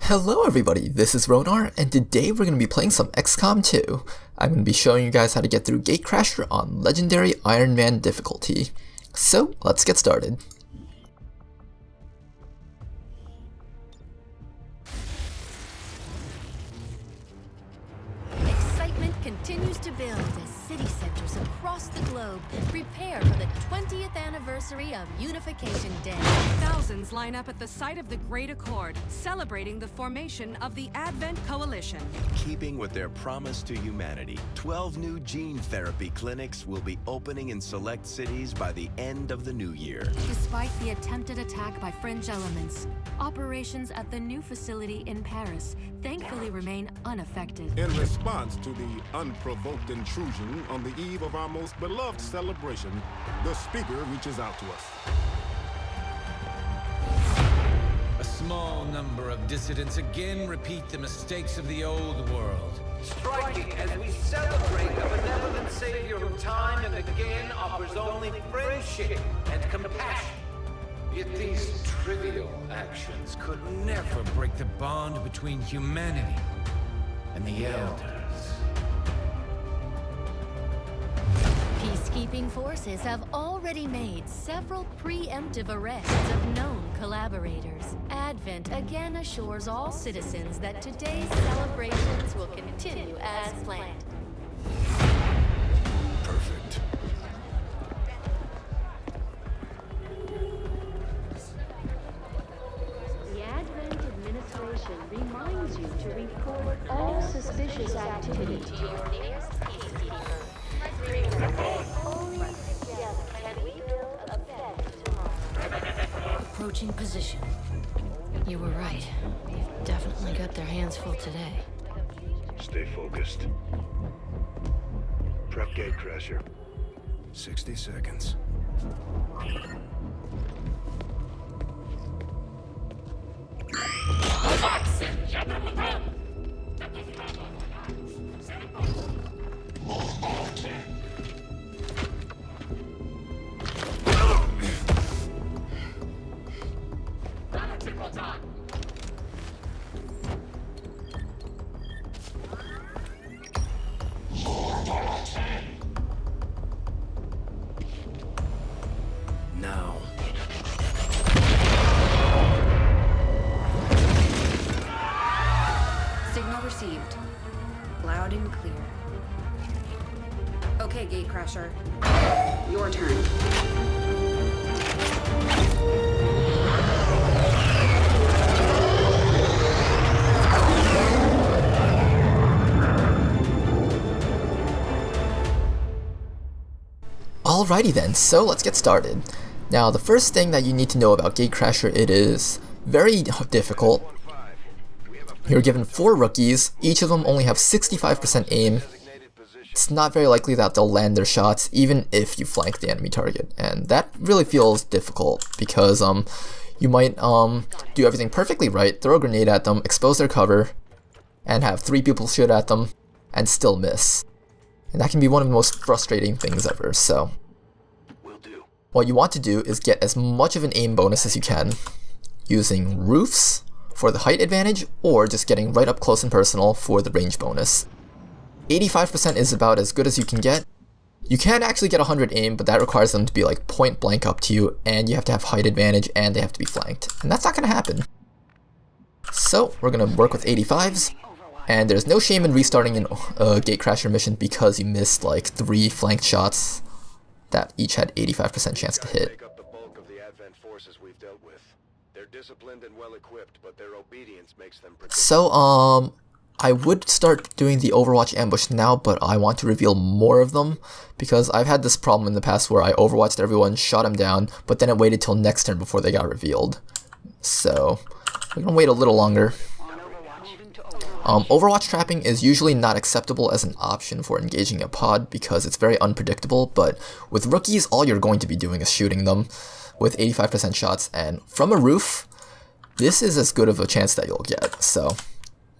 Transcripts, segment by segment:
Hello everybody, this is Ronar, and today we're going to be playing some XCOM 2. I'm going to be showing you guys how to get through Gatecrasher on Legendary Ironman difficulty. So, let's get started. Excitement continues to build as city centers across the globe prepare for the 20th anniversary of Unification Day. Thousands line up at the site of the Great Accord, celebrating the formation of the Advent Coalition. Keeping with their promise to humanity, 12 new gene therapy clinics will be opening in select cities by the end of the new year. Despite the attempted attack by fringe elements, operations at the new facility in Paris thankfully remain unaffected. In response to the unprovoked intrusion on the eve of our most beloved celebration, the speaker reaches out to us. A small number of dissidents again repeat the mistakes of the old world. Striking as we celebrate a benevolent savior who time and again offers only friendship and compassion. Yet these trivial actions could never break the bond between humanity and the Elders. Peacekeeping forces have already made several preemptive arrests of known collaborators. Advent again assures all citizens that today's celebrations will continue as planned. Perfect. The Advent administration reminds you to report all suspicious activity to your nearest peacekeeper. Only together can we build a better tomorrow. Approaching position. You were right. They've definitely got their hands full today. Stay focused. Prep Gatecrasher. 60 seconds. Now. Signal received. Loud and clear. Okay, Gatecrasher. Your turn. Alrighty then, so let's get started. Now, the first thing that you need to know about Gatecrasher, it is very difficult. You're given 4 rookies, each of them only have 65% aim. It's not very likely that they'll land their shots, even if you flank the enemy target. And that really feels difficult, because you might do everything perfectly right, throw a grenade at them, expose their cover, and have 3 people shoot at them, and still miss. And that can be one of the most frustrating things ever, so what you want to do is get as much of an aim bonus as you can, using roofs for the height advantage, or just getting right up close and personal for the range bonus. 85% is about as good as you can get. You can actually get 100 aim, but that requires them to be like point blank up to you, and you have to have height advantage, and they have to be flanked. And that's not going to happen. So, we're going to work with 85s. And there's no shame in restarting a Gatecrasher mission because you missed like 3 flanked shots that each had 85% chance to hit. Take up the bulk of the Advent forces we've dealt with. They're disciplined and well equipped, but their obedience makes them predictable. So I would start doing the Overwatch ambush now, but I want to reveal more of them because I've had this problem in the past where I overwatched everyone, shot them down, but then it waited till next turn before they got revealed. So we're gonna wait a little longer. Overwatch trapping is usually not acceptable as an option for engaging a pod because it's very unpredictable, but with rookies all you're going to be doing is shooting them with 85% shots, and from a roof, this is as good of a chance that you'll get, so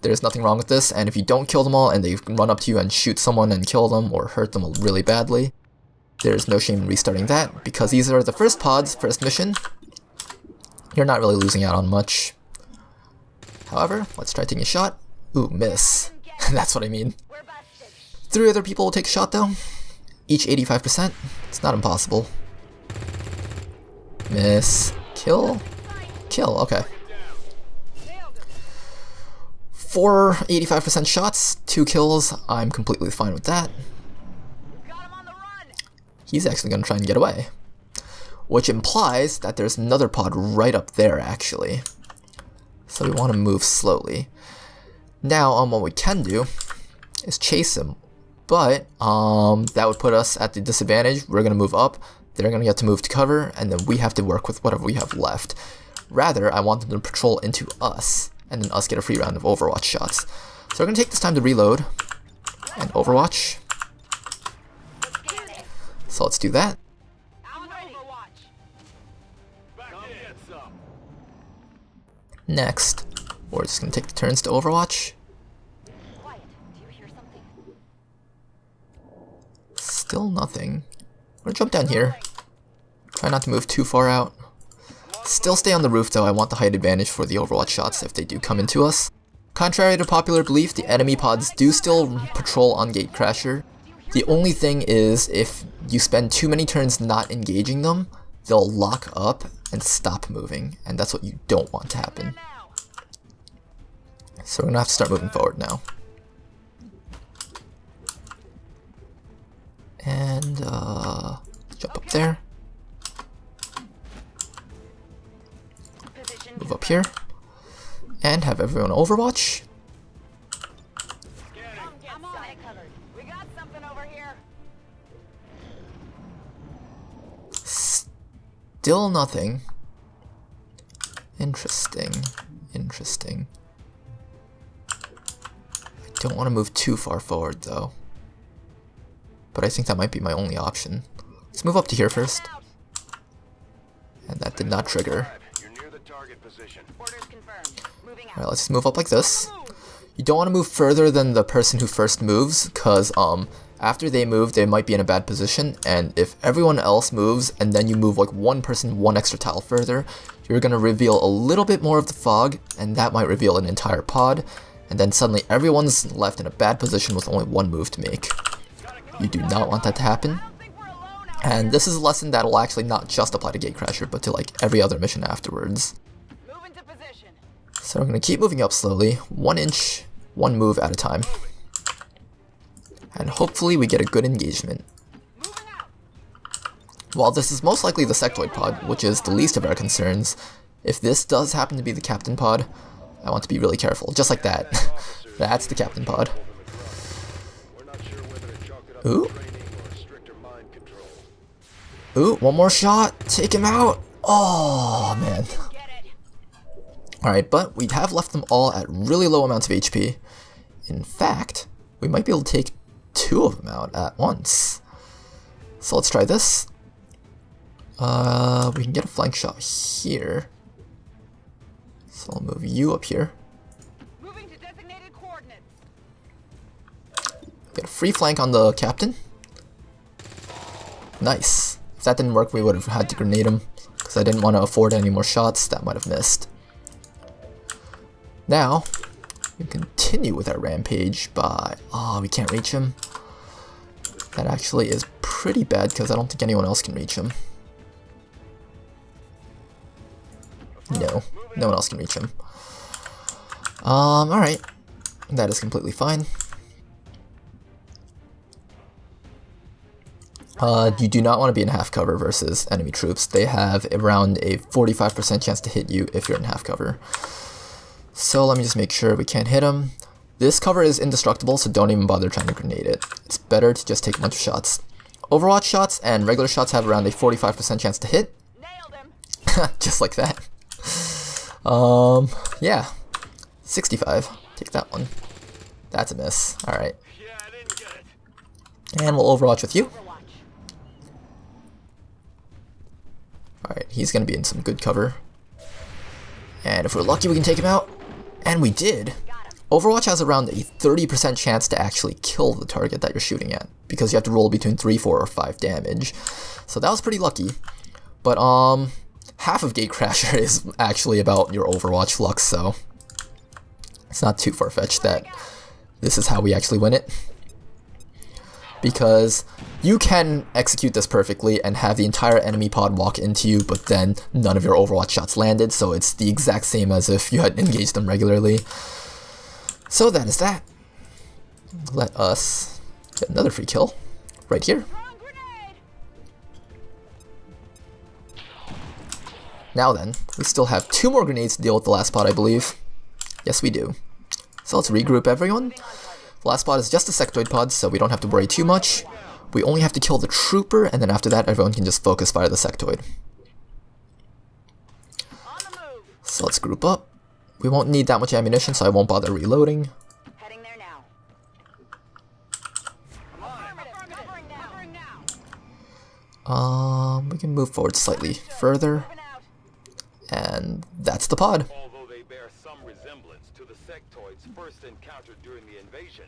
there's nothing wrong with this. And if you don't kill them all and they run up to you and shoot someone and kill them or hurt them really badly, there's no shame in restarting that, because these are the first pods, first mission. You're not really losing out on much. However, let's try taking a shot. Ooh, miss. That's what I mean. 3 other people will take a shot though. Each 85%. It's not impossible. Miss. Kill. Kill, okay. 4 85% shots, 2 kills. I'm completely fine with that. He's actually going to try and get away. Which implies that there's another pod right up there, actually. So we want to move slowly. Now, what we can do is chase him. But, that would put us at the disadvantage. We're going to move up. They're going to get to move to cover. And then we have to work with whatever we have left. Rather, I want them to patrol into us. And then us get a free round of Overwatch shots. So we're going to take this time to reload. And Overwatch. So let's do that. Next, we're just going to take the turns to Overwatch. Still nothing. We're going to jump down here. Try not to move too far out. Still stay on the roof though. I want the height advantage for the Overwatch shots if they do come into us. Contrary to popular belief, the enemy pods do still patrol on Gatecrasher. The only thing is, if you spend too many turns not engaging them, they'll lock up and stop moving, and that's what you don't want to happen. So we're gonna have to start moving forward now. And jump up there. Move up here. And have everyone Overwatch. Still nothing. Interesting. Interesting. I don't want to move too far forward though. But I think that might be my only option. Let's move up to here first. And that did not trigger. Alright, let's just move up like this. You don't want to move further than the person who first moves, because after they move, they might be in a bad position, and if everyone else moves, and then you move like one person one extra tile further, you're going to reveal a little bit more of the fog, and that might reveal an entire pod, and then suddenly everyone's left in a bad position with only one move to make. You do not want that to happen. And this is a lesson that will actually not just apply to Gatecrasher, but to like every other mission afterwards. So we're going to keep moving up slowly, 1 inch, 1 move at a time. And hopefully we get a good engagement. While this is most likely the sectoid pod, which is the least of our concerns, if this does happen to be the captain pod, I want to be really careful. Just like that. That's the captain pod. Ooh. Ooh, one more shot. Take him out. Oh, man. Alright, but we have left them all at really low amounts of HP. In fact, we might be able to take 2 of them out at once. So let's try this. We can get a flank shot here. So I'll move you up here. Moving to designated coordinates. Get a free flank on the captain. Nice. If that didn't work, we would have had to grenade him, because I didn't want to afford any more shots. That might have missed. Now, we continue with our rampage by... Oh, we can't reach him. That actually is pretty bad, because I don't think anyone else can reach him. No, no one else can reach him. Alright. That is completely fine. You do not want to be in half cover versus enemy troops. They have around a 45% chance to hit you if you're in half cover. So let me just make sure we can't hit him. This cover is indestructible, so don't even bother trying to grenade it. It's better to just take a bunch of shots. Overwatch shots and regular shots have around a 45% chance to hit. Nailed him. Just like that. Yeah. 65. Take that one. That's a miss. Alright. And we'll Overwatch with you. Alright, he's gonna be in some good cover. And if we're lucky, we can take him out. And we did. Overwatch has around a 30% chance to actually kill the target that you're shooting at, because you have to roll between 3, 4, or 5 damage. So that was pretty lucky. But half of Gatecrasher is actually about your Overwatch luck, so it's not too far-fetched that this is how we actually win it. Because you can execute this perfectly and have the entire enemy pod walk into you, but then none of your Overwatch shots landed, so it's the exact same as if you had engaged them regularly. So that is that. Let us get another free kill right here. Now then, we still have 2 more grenades to deal with the last pod, I believe. Yes, we do. So let's regroup everyone. The last pod is just a sectoid pod, so we don't have to worry too much. We only have to kill the trooper, and then after that, everyone can just focus fire the sectoid. So let's group up. We won't need that much ammunition, so I won't bother reloading. Heading there now. We can move forward slightly further. And that's the pod. Although they bear some resemblance to the sectoids first encountered during the invasion,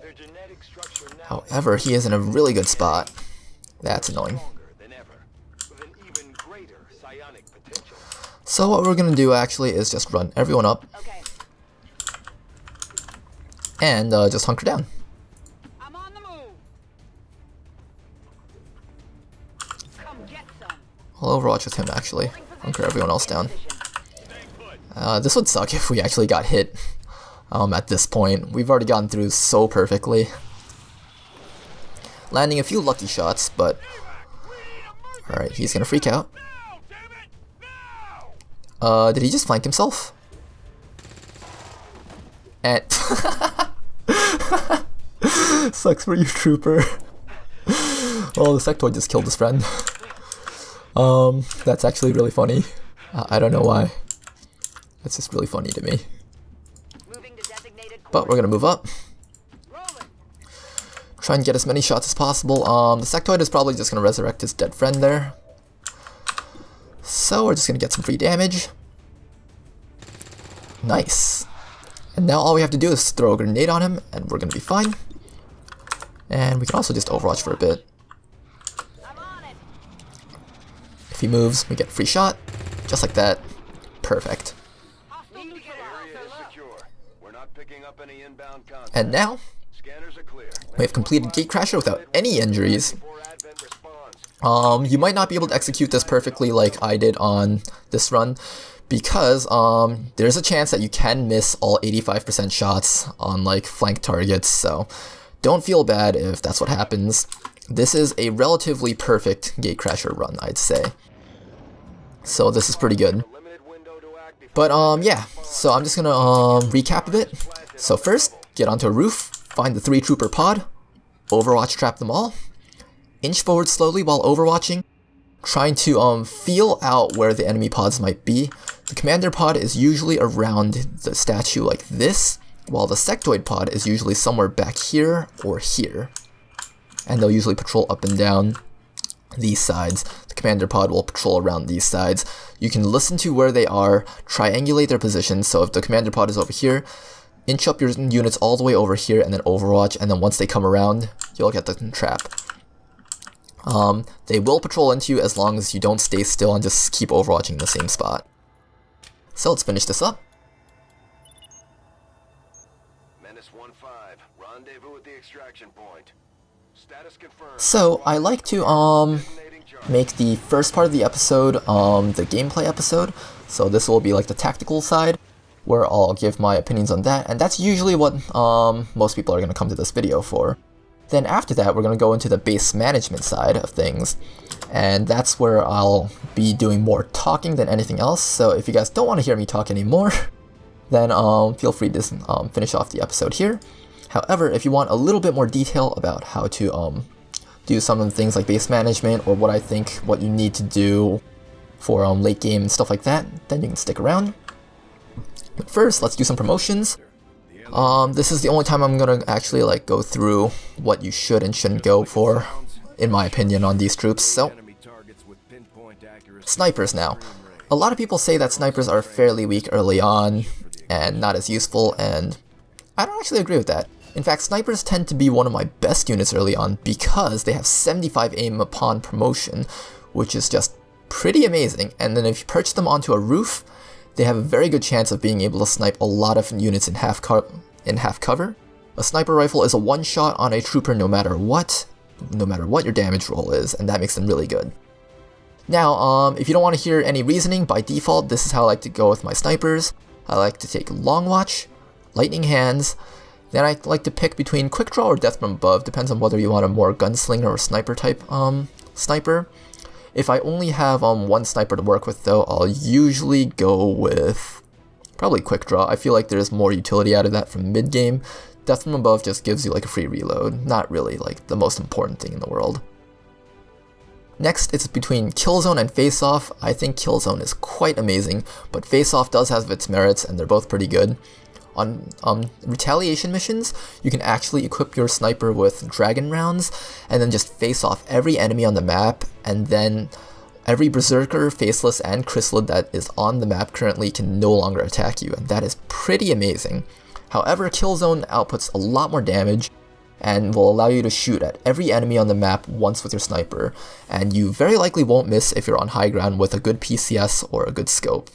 their genetic structure now However, he is in a really good spot. That's annoying. stronger than ever, with an even greater psionic potential. So what we're gonna do actually is just run everyone up Okay. and just hunker down. I'm on the move. Come get some. I'll overwatch with him actually. Hunker everyone else down. This would suck if we actually got hit at this point. We've already gotten through so perfectly. Landing a few lucky shots, but... Alright, he's gonna freak out. Did he just flank himself? And... Sucks for you, trooper. Oh, the sectoid just killed his friend. That's actually really funny. I don't know why. It's just really funny to me. But we're gonna move up. Try and get as many shots as possible. The sectoid is probably just gonna resurrect his dead friend there. So we're just gonna get some free damage. Nice. And now all we have to do is throw a grenade on him, and we're gonna be fine. And we can also just overwatch for a bit. If he moves, we get a free shot. Just like that. Perfect. And now, we have completed Gatecrasher without any injuries. You might not be able to execute this perfectly like I did on this run, because there's a chance that you can miss all 85% shots on like flank targets, so don't feel bad if that's what happens. This is a relatively perfect Gatecrasher run, I'd say. So this is pretty good. But yeah, so I'm just gonna recap a bit. So first, get onto a roof, find the 3 trooper pod, overwatch trap them all, inch forward slowly while overwatching, trying to feel out where the enemy pods might be. The commander pod is usually around the statue like this, while the sectoid pod is usually somewhere back here or here. And they'll usually patrol up and down these sides. The commander pod will patrol around these sides. You can listen to where they are, triangulate their positions, so if the commander pod is over here, inch up your units all the way over here and then overwatch, and then once they come around, you'll get the trap. They will patrol into you as long as you don't stay still and just keep overwatching in the same spot. So let's finish this up. Menace 1-5, rendezvous at the extraction point. Status confirmed. So I like to make the first part of the episode the gameplay episode. So this will be like the tactical side, where I'll give my opinions on that, and that's usually what most people are going to come to this video for. Then after that, we're going to go into the base management side of things, and that's where I'll be doing more talking than anything else. So if you guys don't want to hear me talk anymore, then feel free to finish off the episode here. However, if you want a little bit more detail about how to do some of the things like base management, or what I think what you need to do for late game and stuff like that, then you can stick around. But first, let's do some promotions. This is the only time I'm gonna actually like go through what you should and shouldn't go for, in my opinion, on these troops. So, snipers now. A lot of people say that snipers are fairly weak early on and not as useful, and I don't actually agree with that. In fact, snipers tend to be one of my best units early on because they have 75 aim upon promotion, which is just pretty amazing. And then if you perch them onto a roof, they have a very good chance of being able to snipe a lot of units in half cover. A sniper rifle is a one-shot on a trooper no matter what your damage roll is, and that makes them really good. Now, if you don't want to hear any reasoning, by default, this is how I like to go with my snipers. I like to take Long Watch, Lightning Hands, then I like to pick between Quick Draw or Death from Above, depends on whether you want a more gunslinger or sniper type sniper. If I only have one sniper to work with though, I'll usually go with probably Quick Draw. I feel like there's more utility out of that from mid-game. Death from Above just gives you like a free reload, not really like the most important thing in the world. Next, it's between Killzone and Face Off. I think Killzone is quite amazing, but Face Off does have its merits, and they're both pretty good. On retaliation missions, you can actually equip your sniper with dragon rounds, and then just face off every enemy on the map, and then every Berserker, Faceless, and Chrysalid that is on the map currently can no longer attack you, and that is pretty amazing. However, Killzone outputs a lot more damage, and will allow you to shoot at every enemy on the map once with your sniper, and you very likely won't miss if you're on high ground with a good PCS or a good scope.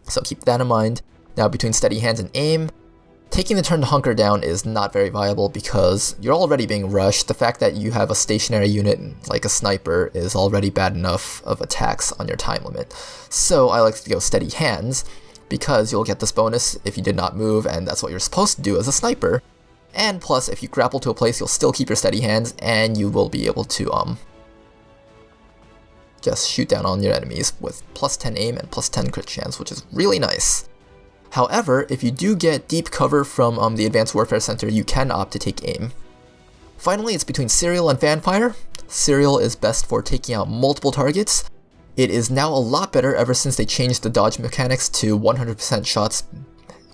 So keep that in mind. Now between Steady Hands and Aim, taking the turn to hunker down is not very viable because you're already being rushed. The fact that you have a stationary unit like a sniper is already bad enough of attacks on your time limit. So I like to go Steady Hands because you'll get this bonus if you did not move, and that's what you're supposed to do as a sniper. And plus, if you grapple to a place, you'll still keep your steady hands, and you will be able to just shoot down on your enemies with plus 10 aim and plus 10 crit chance, which is really nice. However, if you do get deep cover from the Advanced Warfare Center, you can opt to take aim. Finally, it's between Serial and Fanfire. Serial is best for taking out multiple targets. It is now a lot better ever since they changed the dodge mechanics to 100% shots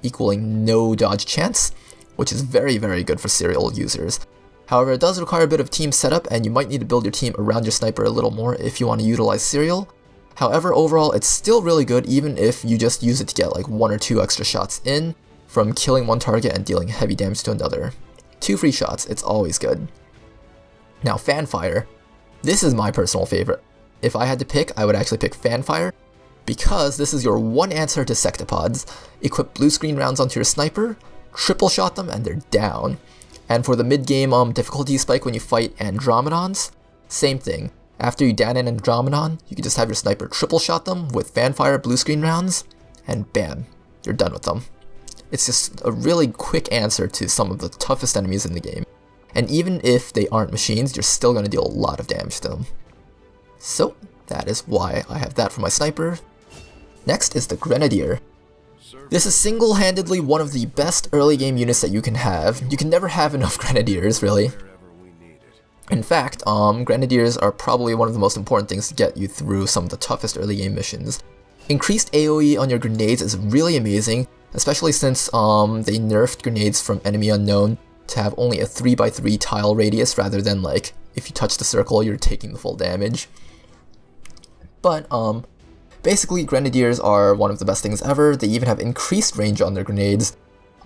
equaling no dodge chance, which is very, very good for Serial users. However, it does require a bit of team setup, and you might need to build your team around your sniper a little more if you want to utilize Serial. However, overall, it's still really good even if you just use it to get like 1 or 2 extra shots in from killing one target and dealing heavy damage to another. 2 free shots, it's always good. Now, Fanfire. This is my personal favorite. If I had to pick, I would actually pick Fanfire, because this is your one answer to Sectopods. Equip blue screen rounds onto your sniper, triple shot them, and they're down. And for the mid-game difficulty spike when you fight Andromedons, same thing. After you down an Andromedon, you can just have your sniper triple shot them with Fanfire blue screen rounds, and bam, you're done with them. It's just a really quick answer to some of the toughest enemies in the game. And even if they aren't machines, you're still going to deal a lot of damage to them. So, that is why I have that for my sniper. Next is the Grenadier. This is single-handedly one of the best early game units that you can have. You can never have enough Grenadiers, really. In fact, Grenadiers are probably one of the most important things to get you through some of the toughest early game missions. Increased AoE on your grenades is really amazing, especially since they nerfed grenades from Enemy Unknown to have only a 3x3 tile radius rather than like, if you touch the circle, you're taking the full damage. But, basically, Grenadiers are one of the best things ever. They even have increased range on their grenades.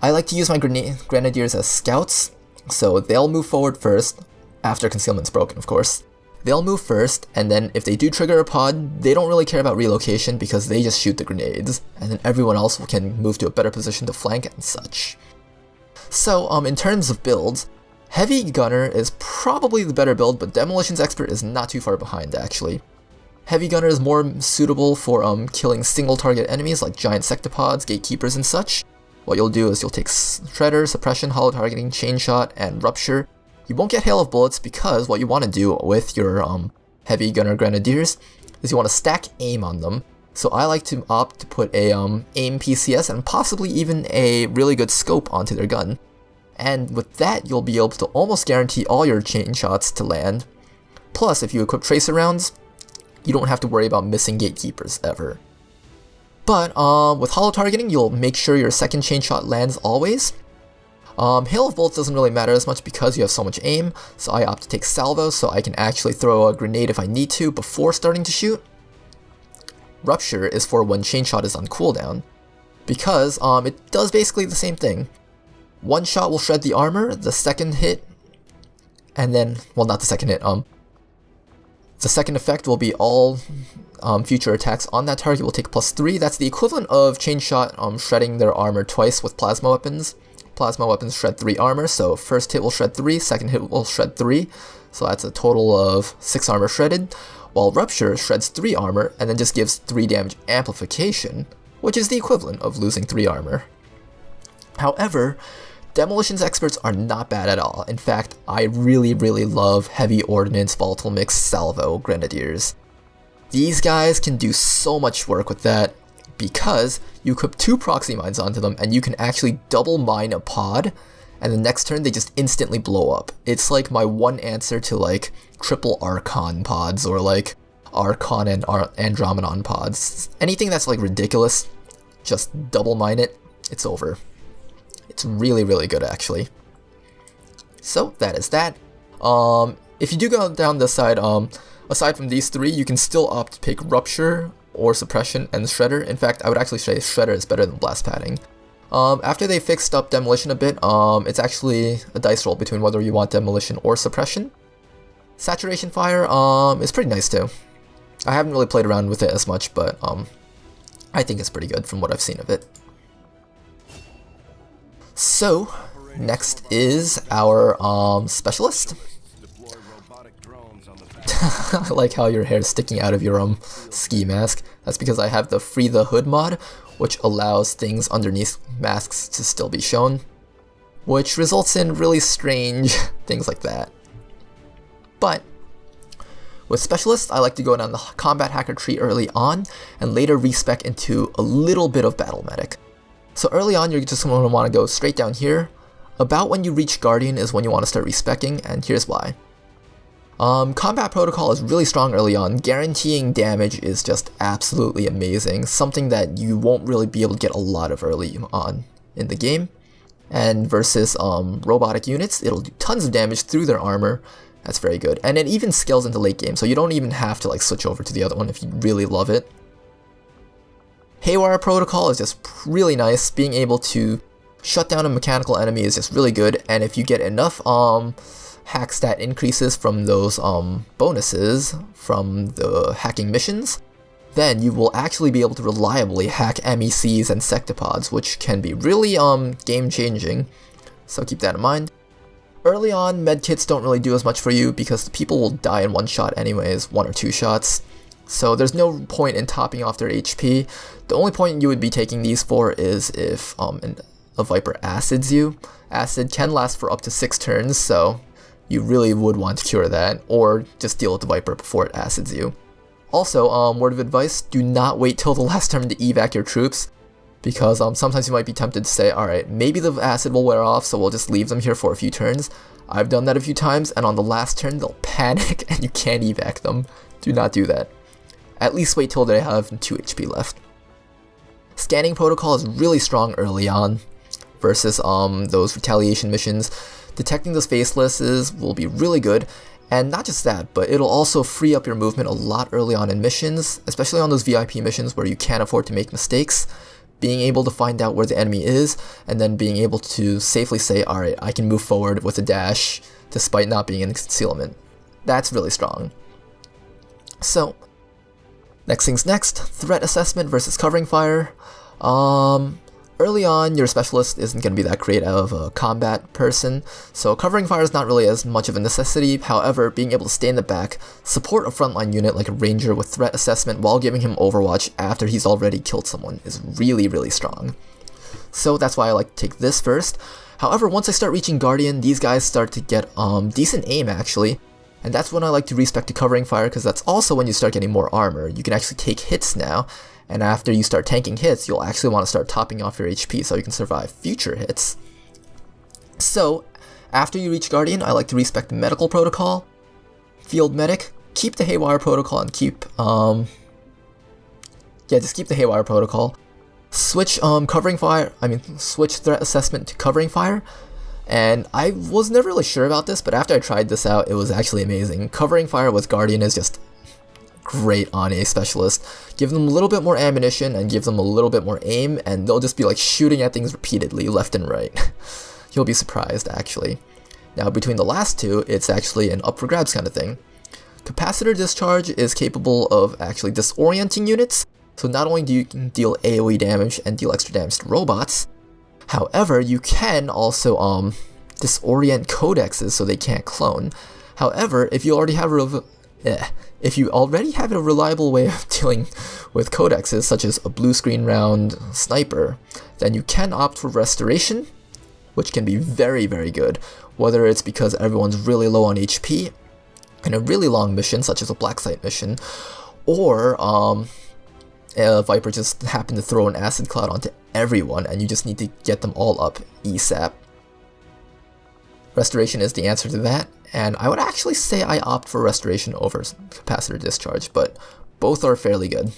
I like to use my Grenadiers as scouts, so they'll move forward first, after concealment's broken, of course. They'll move first, and then if they do trigger a pod, they don't really care about relocation because they just shoot the grenades, and then everyone else can move to a better position to flank and such. So, in terms of builds, Heavy Gunner is probably the better build, but Demolitions Expert is not too far behind, actually. Heavy Gunner is more suitable for killing single target enemies like giant sectopods, gatekeepers, and such. What you'll do is you'll take Shredder, Suppression, Hollow Targeting, Chain Shot, and Rupture. You won't get Hail of Bullets because what you want to do with your Heavy Gunner Grenadiers is you want to stack aim on them. So I like to opt to put a aim PCS and possibly even a really good scope onto their gun. And with that, you'll be able to almost guarantee all your chain shots to land. Plus, if you equip Tracer rounds, you don't have to worry about missing gatekeepers ever. But with hollow targeting, you'll make sure your second chain shot lands always. Hail of Bullets doesn't really matter as much because you have so much aim, so I opt to take Salvo so I can actually throw a grenade if I need to before starting to shoot. Rupture is for when chain shot is on cooldown, because it does basically the same thing. One shot will shred the armor, the second hit, and then, well, not the second hit, the second effect will be all future attacks on that target will take +3. That's the equivalent of chain shot shredding their armor twice with plasma weapons. Plasma weapons shred 3 armor, so first hit will shred 3, second hit will shred 3, so that's a total of 6 armor shredded, while Rupture shreds 3 armor and then just gives 3 damage amplification, which is the equivalent of losing 3 armor. However, Demolition's experts are not bad at all. In fact, I really love Heavy Ordnance Volatile Mix Salvo Grenadiers. These guys can do so much work with that, because you equip 2 proxy mines onto them and you can actually double mine a pod, and the next turn they just instantly blow up. It's like my one answer to like triple Archon pods or like Archon and Andromedon pods. Anything that's like ridiculous, just double mine it, it's over. It's really good actually. So that is that. If you do go down this side, aside from these 3, you can still opt to pick Rupture or Suppression and Shredder. In fact, I would actually say Shredder is better than Blast Padding. After they fixed up Demolition a bit, it's actually a dice roll between whether you want Demolition or Suppression. Saturation Fire is pretty nice too. I haven't really played around with it as much, but I think it's pretty good from what I've seen of it. So, next is our Specialist. I like how your hair is sticking out of your ski mask. That's because I have the Free the Hood mod, which allows things underneath masks to still be shown, which results in really strange things like that. But with Specialist, I like to go down the Combat Hacker tree early on, and later respec into a little bit of Battle Medic. So early on, you're just going to want to go straight down here. About when you reach Guardian is when you want to start respecing, and here's why. Combat Protocol is really strong early on. Guaranteeing damage is just absolutely amazing, something that you won't really be able to get a lot of early on in the game. And versus robotic units, it'll do tons of damage through their armor. That's very good. And it even scales into late game, so you don't even have to like switch over to the other one if you really love it. Haywire Protocol is just really nice. Being able to shut down a mechanical enemy is just really good, and if you get enough hack stat increases from those bonuses from the hacking missions, then you will actually be able to reliably hack MECs and sectopods, which can be really game changing, so keep that in mind. Early on, medkits don't really do as much for you because the people will die in one shot anyways, 1 or 2 shots, so there's no point in topping off their HP. The only point you would be taking these for is if a Viper acids you. Acid can last for up to 6 turns, so you really would want to cure that, or just deal with the Viper before it acids you. Also, word of advice, do not wait till the last turn to evac your troops, because sometimes you might be tempted to say, alright, maybe the acid will wear off, so we'll just leave them here for a few turns. I've done that a few times, and on the last turn they'll panic and you can't evac them. Do not do that. At least wait till they have 2 HP left. Scanning Protocol is really strong early on, versus those retaliation missions. Detecting those facelesses will be really good, and not just that, but it'll also free up your movement a lot early on in missions, especially on those VIP missions where you can't afford to make mistakes. Being able to find out where the enemy is, and then being able to safely say, alright, I can move forward with a dash, despite not being in concealment. That's really strong. So, next things next, Threat Assessment versus Covering Fire. Early on, your Specialist isn't going to be that great of a combat person, so Covering Fire is not really as much of a necessity. However, being able to stay in the back, support a frontline unit like a Ranger with Threat Assessment while giving him Overwatch after he's already killed someone is really strong. So that's why I like to take this first. However, once I start reaching Guardian, these guys start to get decent aim actually, and that's when I like to respec to Covering Fire, because that's also when you start getting more armor. You can actually take hits now, and after you start tanking hits, you'll actually want to start topping off your HP so you can survive future hits. So, after you reach Guardian, I like to respec the Medical Protocol, Field Medic, keep the Haywire Protocol, and keep, just keep the Haywire Protocol. Switch switch Threat Assessment to Covering Fire, and I was never really sure about this, but after I tried this out, it was actually amazing. Covering Fire with Guardian is just great on a Specialist. Give them a little bit more ammunition and give them a little bit more aim, and they'll just be like shooting at things repeatedly left and right. You'll be surprised actually. Now between the last two, it's actually an up for grabs kind of thing. Capacitor Discharge is capable of actually disorienting units, so not only do you deal AoE damage and deal extra damage to robots, however, you can also disorient codexes so they can't clone. However, if you already have a reliable way of dealing with codexes, such as a blue screen round sniper, then you can opt for Restoration, which can be very, very good, whether it's because everyone's really low on HP in a really long mission, such as a Black Site mission, or Viper just happened to throw an acid cloud onto everyone and you just need to get them all up ASAP. Restoration is the answer to that, and I would actually say I opt for Restoration over Capacitor Discharge, but both are fairly good.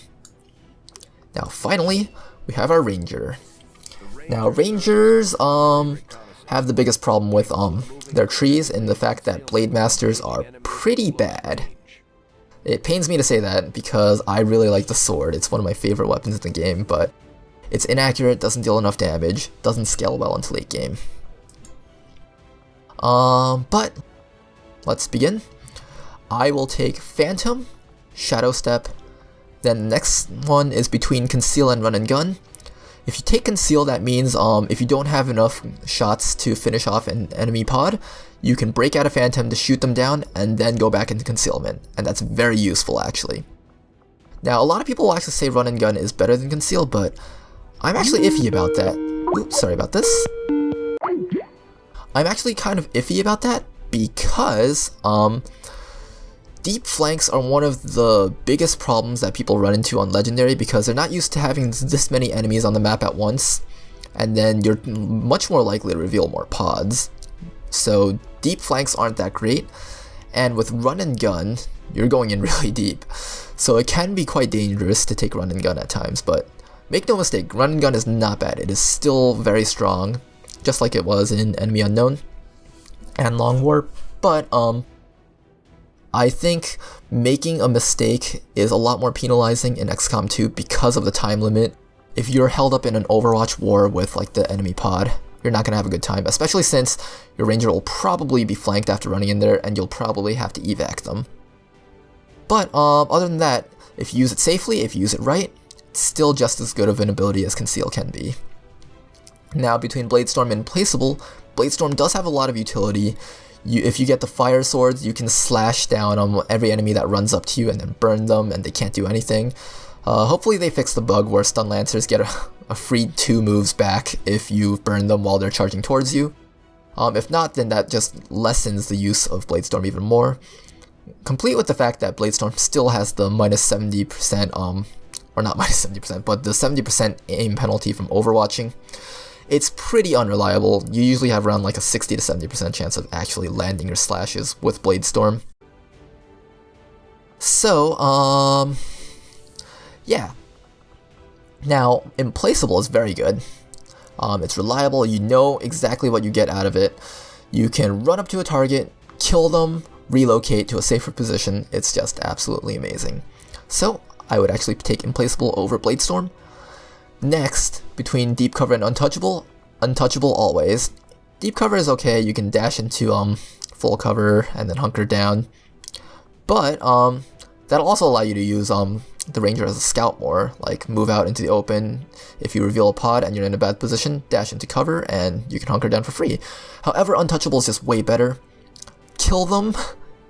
Now finally, we have our Ranger. Now Rangers have the biggest problem with their trees in the fact that Blade Masters are pretty bad. It pains me to say that because I really like the sword. It's one of my favorite weapons in the game, but it's inaccurate, doesn't deal enough damage, doesn't scale well into late game. But let's begin. I will take Phantom, Shadow Step, then the next one is between Conceal and Run and Gun. If you take Conceal, that means if you don't have enough shots to finish off an enemy pod, you can break out a Phantom to shoot them down and then go back into Concealment, and that's very useful actually. Now a lot of people will actually say Run and Gun is better than Conceal, but I'm actually iffy about that. Oops, sorry about this. I'm actually kind of iffy about that because deep flanks are one of the biggest problems that people run into on Legendary because they're not used to having this many enemies on the map at once, and then you're much more likely to reveal more pods. So deep flanks aren't that great, and with Run and Gun, you're going in really deep. So it can be quite dangerous to take Run and Gun at times, but make no mistake, Run and Gun is not bad. It is still very strong, just like it was in Enemy Unknown and Long War, but I think making a mistake is a lot more penalizing in XCOM 2 because of the time limit. If you're held up in an Overwatch war with like the enemy pod, you're not going to have a good time, especially since your Ranger will probably be flanked after running in there and you'll probably have to evac them. But other than that, if you use it safely, if you use it right, it's still just as good of an ability as Conceal can be. Now between Bladestorm and Placeable, Bladestorm does have a lot of utility. If you get the fire swords, you can slash down on every enemy that runs up to you and then burn them and they can't do anything. Hopefully they fix the bug where Stun Lancers get a free 2 moves back if you burn them while they're charging towards you. If not, then that just lessens the use of Bladestorm even more. Complete with the fact that Bladestorm still has the minus 70%, or not minus 70%, but the 70% aim penalty from overwatching. It's pretty unreliable. You usually have around like a 60 to 70% chance of actually landing your slashes with Bladestorm. So, yeah. Now, Implaceable is very good. It's reliable, you know exactly what you get out of it. You can run up to a target, kill them, relocate to a safer position. It's just absolutely amazing. So, I would actually take Implaceable over Bladestorm. Next, between Deep Cover and Untouchable, Untouchable always. Deep Cover is okay, you can dash into full cover and then hunker down. But that'll also allow you to use the Ranger as a scout more, like move out into the open. If you reveal a pod and you're in a bad position, dash into cover and you can hunker down for free. However, Untouchable is just way better. Kill them,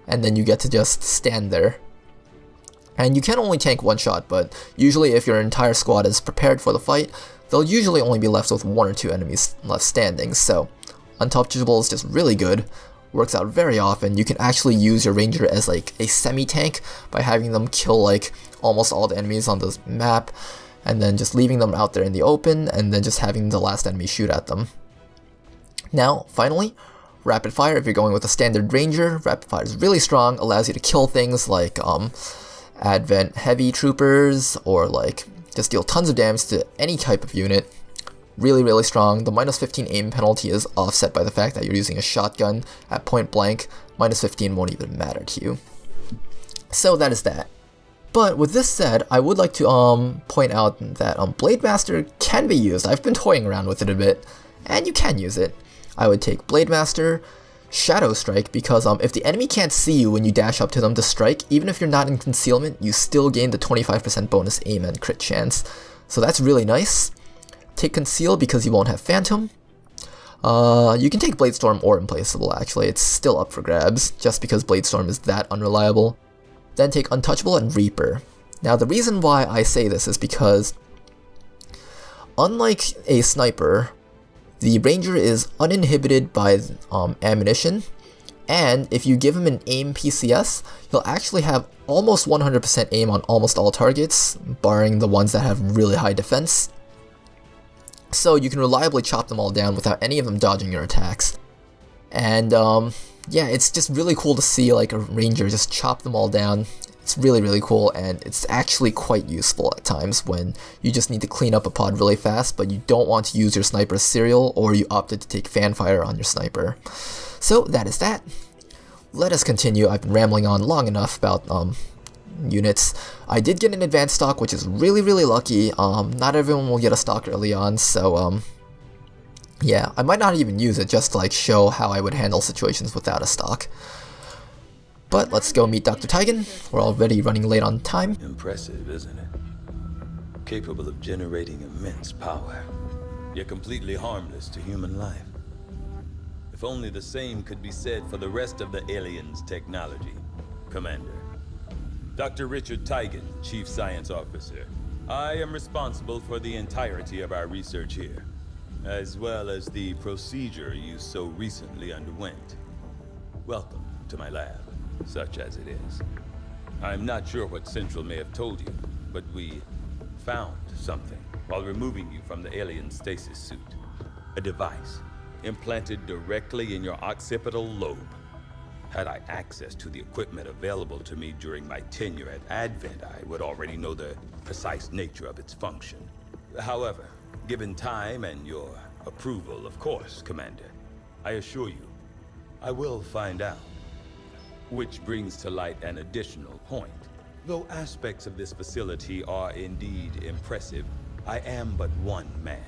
and then you get to just stand there. And you can only tank one shot, but usually if your entire squad is prepared for the fight, they'll usually only be left with 1 or 2 enemies left standing, so Untouchable is just really good, works out very often. You can actually use your Ranger as like a semi-tank by having them kill like almost all the enemies on the map, and then just leaving them out there in the open, and then just having the last enemy shoot at them. Now, finally, Rapid Fire. If you're going with a standard Ranger, Rapid Fire is really strong, allows you to kill things like Advent Heavy Troopers, or like just deal tons of damage to any type of unit. Really, really strong. The minus 15 aim penalty is offset by the fact that you're using a shotgun at point blank. Minus 15 won't even matter to you. So that is that. But with this said, I would like to point out that Blade Master can be used. I've been toying around with it a bit, and you can use it. I would take Blade Master, Shadow Strike, because if the enemy can't see you when you dash up to them to strike, even if you're not in concealment, you still gain the 25% bonus aim and crit chance. So that's really nice. Take Conceal because you won't have Phantom. You can take Bladestorm or Implaceable actually, it's still up for grabs, just because Bladestorm is that unreliable. Then take Untouchable and Reaper. Now the reason why I say this is because, unlike a sniper, the Ranger is uninhibited by ammunition, and if you give him an aim PCS, he'll actually have almost 100% aim on almost all targets, barring the ones that have really high defense. So you can reliably chop them all down without any of them dodging your attacks. And yeah, it's just really cool to see like a Ranger just chop them all down. It's really, really cool, and it's actually quite useful at times when you just need to clean up a pod really fast, but you don't want to use your sniper as serial, or you opted to take Fanfire on your sniper. So that is that. Let us continue. I've been rambling on long enough about units. I did get an advanced stock, which is really, really lucky. Not everyone will get a stock early on, so yeah, I might not even use it just to like show how I would handle situations without a stock. But let's go meet Dr. Taigen. We're already running late on time. Impressive, isn't it? Capable of generating immense power, yet completely harmless to human life. If only the same could be said for the rest of the aliens' technology. Commander. Dr. Richard Taigen, Chief Science Officer. I am responsible for the entirety of our research here, as well as the procedure you so recently underwent. Welcome to my lab, such as it is. I'm not sure what Central may have told you, but we found something while removing you from the alien stasis suit. A device implanted directly in your occipital lobe. Had I access to the equipment available to me during my tenure at Advent, I would already know the precise nature of its function. However, given time and your approval, of course, Commander, I assure you, I will find out. Which brings to light an additional point. Though aspects of this facility are indeed impressive, I am but one man.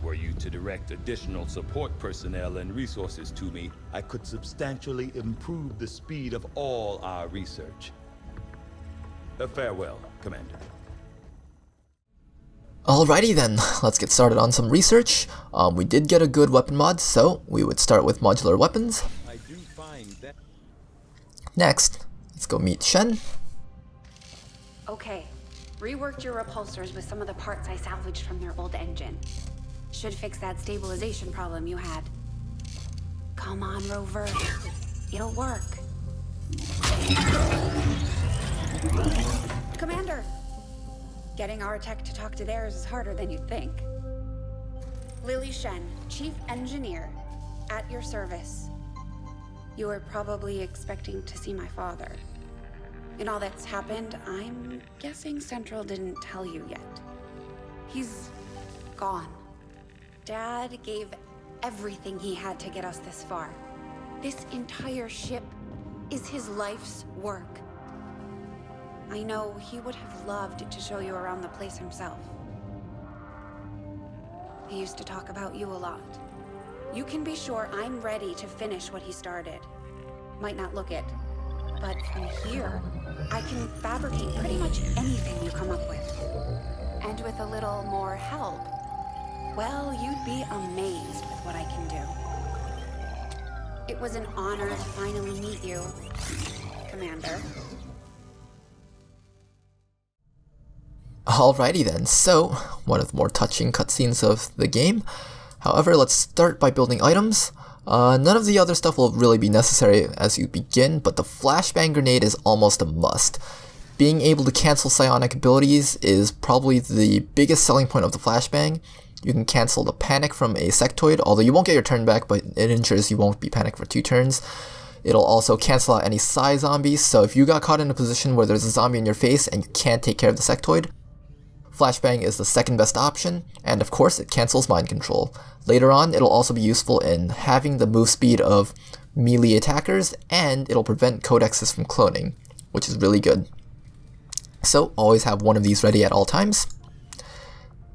Were you to direct additional support personnel and resources to me, I could substantially improve the speed of all our research. Farewell, Commander. Alrighty then, let's get started on some research. We did get a good weapon mod, so we would start with modular weapons. I do find that... Next, let's go meet Shun. Okay, reworked your repulsors with some of the parts I salvaged from their old engine. Should fix that stabilization problem you had. Come on, Rover. It'll work. Commander! Getting our tech to talk to theirs is harder than you'd think. Lily Shen, Chief Engineer, at your service. You were probably expecting to see my father. In all that's happened, I'm guessing Central didn't tell you yet. He's gone. Dad gave everything he had to get us this far. This entire ship is his life's work. I know he would have loved to show you around the place himself. He used to talk about you a lot. You can be sure I'm ready to finish what he started. Might not look it, but from here, I can fabricate pretty much anything you come up with. And with a little more help, well, you'd be amazed with what I can do. It was an honor to finally meet you, Commander. Alrighty then, so one of the more touching cutscenes of the game. However, let's start by building items. None of the other stuff will really be necessary as you begin, but the Flashbang Grenade is almost a must. Being able to cancel psionic abilities is probably the biggest selling point of the Flashbang. You can cancel the panic from a sectoid, although you won't get your turn back, but it ensures you won't be panicked for 2 turns. It'll also cancel out any psi zombies, so if you got caught in a position where there's a zombie in your face and you can't take care of the sectoid, Flashbang is the second best option, and of course it cancels mind control. Later on, it'll also be useful in having the move speed of melee attackers, and it'll prevent codexes from cloning, which is really good. So always have one of these ready at all times.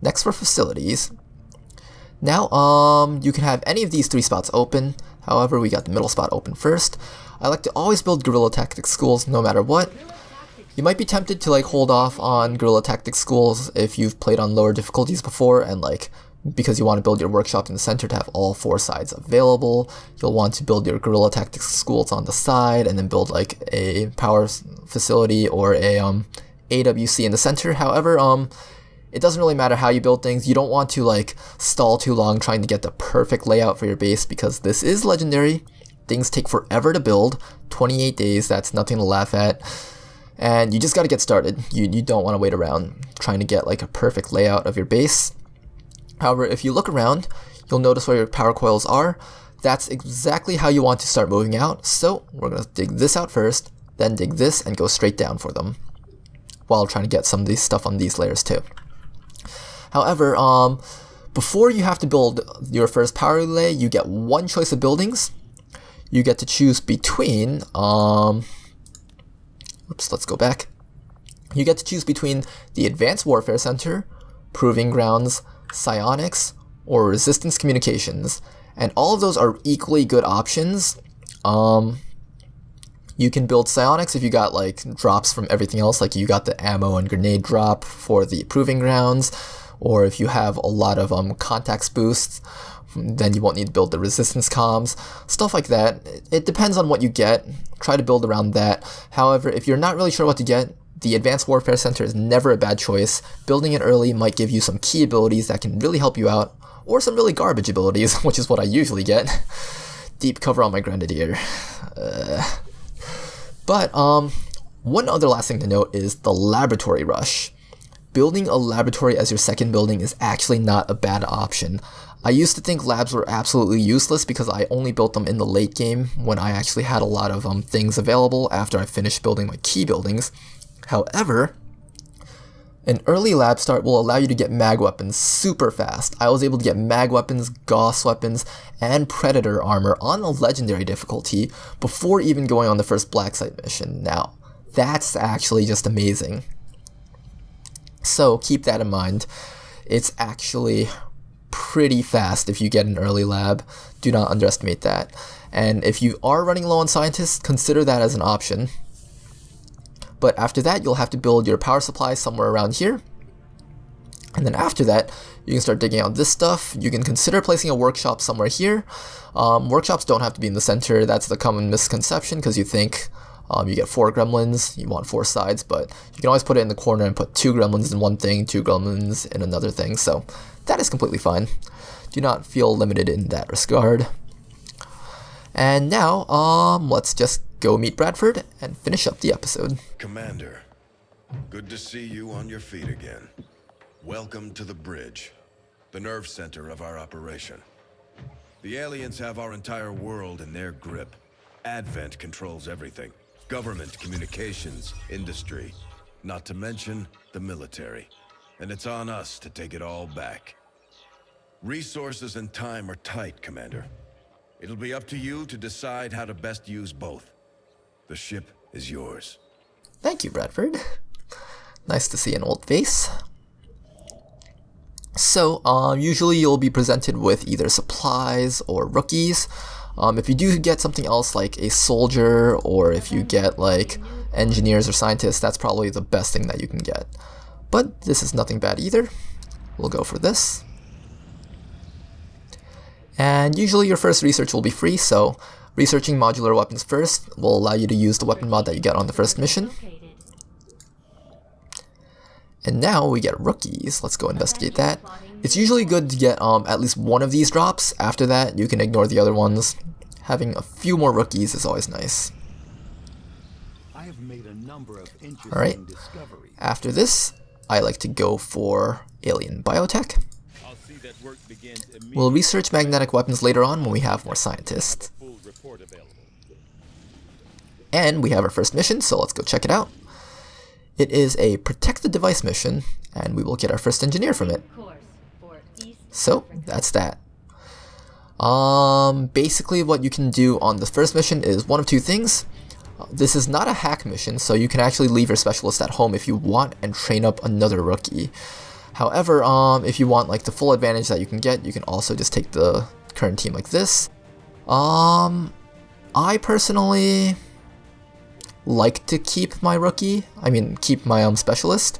Next for facilities. Now, you can have any of these 3 spots open. However, we got the middle spot open first. I like to always build guerrilla tactics schools no matter what. You might be tempted to like hold off on guerrilla tactics schools if you've played on lower difficulties before, and like because you want to build your workshop in the center to have all 4 sides available. You'll want to build your guerrilla tactics schools on the side and then build like a power facility or a AWC in the center. However, it doesn't really matter how you build things. You don't want to like stall too long trying to get the perfect layout for your base, because this is Legendary. Things take forever to build. 28 days, that's nothing to laugh at. And you just got to get started. You don't want to wait around trying to get like a perfect layout of your base. However, if you look around, you'll notice where your power coils are. That's exactly how you want to start moving out. So we're going to dig this out first, then dig this and go straight down for them, while trying to get some of these stuff on these layers too. However, before you have to build your first power relay, you get one choice of buildings. You get to choose between, let's go back. You get to choose between the Advanced Warfare Center, Proving Grounds, Psionics, or Resistance Communications. And all of those are equally good options. You can build Psionics if you got like drops from everything else, like you got the ammo and grenade drop for the Proving Grounds, or if you have a lot of contacts boosts, then you won't need to build the resistance comms, stuff like that. It depends on what you get. Try to build around that. However, if you're not really sure what to get, the Advanced Warfare Center is never a bad choice. Building it early might give you some key abilities that can really help you out, or some really garbage abilities, which is what I usually get. Deep cover on my Grenadier. But one other last thing to note is the Laboratory Rush. Building a laboratory as your second building is actually not a bad option. I used to think labs were absolutely useless because I only built them in the late game when I actually had a lot of things available after I finished building my key buildings. However, an early lab start will allow you to get mag weapons super fast. I was able to get mag weapons, Gauss weapons, and Predator armor on a legendary difficulty before even going on the first Black Site mission. Now, that's actually just amazing. So keep that in mind. It's actually pretty fast if you get an early lab. Do not underestimate that. And if you are running low on scientists, consider that as an option. But after that, you'll have to build your power supply somewhere around here. And then after that, you can start digging out this stuff. You can consider placing a workshop somewhere here. Workshops don't have to be in the center. That's the common misconception, because you think you get 4 gremlins, you want 4 sides, but you can always put it in the corner and put 2 gremlins in one thing, 2 gremlins in another thing. So that is completely fine. Do not feel limited in that regard. And now, let's just go meet Bradford and finish up the episode. Commander, good to see you on your feet again. Welcome to the bridge, the nerve center of our operation. The aliens have our entire world in their grip. Advent controls everything. Government, communications, industry, not to mention the military. And it's on us to take it all back. Resources and time are tight, Commander. It'll be up to you to decide how to best use both. The ship is yours. Thank you, Bradford. Nice to see an old face. So, usually you'll be presented with either supplies or rookies. If you do get something else like a soldier, or if you get like engineers or scientists, that's probably the best thing that you can get. But this is nothing bad either. We'll go for this. And usually your first research will be free, so researching modular weapons first will allow you to use the weapon mod that you get on the first mission. And now we get rookies. Let's go investigate that. It's usually good to get at least one of these drops. After that, you can ignore the other ones. Having a few more rookies is always nice. Alright, after this, I like to go for alien biotech. We'll research magnetic weapons later on when we have more scientists. And we have our first mission, so let's go check it out. It is a protect the device mission, and we will get our first engineer from it. So, that's that. Basically what you can do on the first mission is one of two things. This is not a hack mission, so you can actually leave your specialist at home if you want and train up another rookie. However, if you want like the full advantage that you can get, you can also just take the current team like this. I personally like to keep my rookie. I mean, keep my specialist.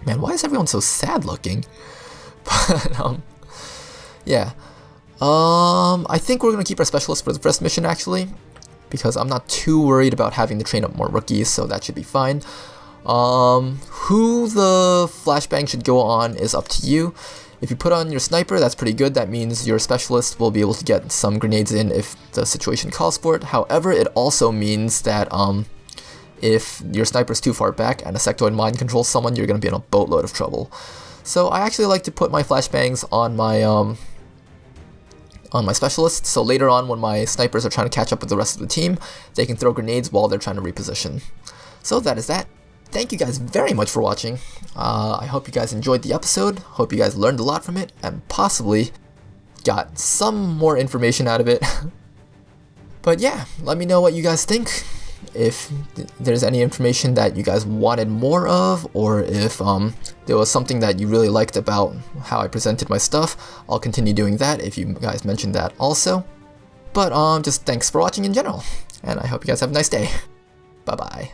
Man, why is everyone so sad looking? But yeah. I think we're gonna keep our specialist for the first mission actually, because I'm not too worried about having to train up more rookies, so that should be fine. Who the flashbang should go on is up to you. If you put on your sniper, that's pretty good. That means your specialist will be able to get some grenades in if the situation calls for it. However, it also means that if your sniper's too far back and a sectoid mind controls someone, you're going to be in a boatload of trouble. So I actually like to put my flashbangs on my specialist, so later on when my snipers are trying to catch up with the rest of the team, they can throw grenades while they're trying to reposition. So that is that. Thank you guys very much for watching. I hope you guys enjoyed the episode, hope you guys learned a lot from it, and possibly got some more information out of it. But yeah, let me know what you guys think. If there's any information that you guys wanted more of, or if there was something that you really liked about how I presented my stuff, I'll continue doing that if you guys mentioned that also. But just thanks for watching in general, and I hope you guys have a nice day. Bye bye.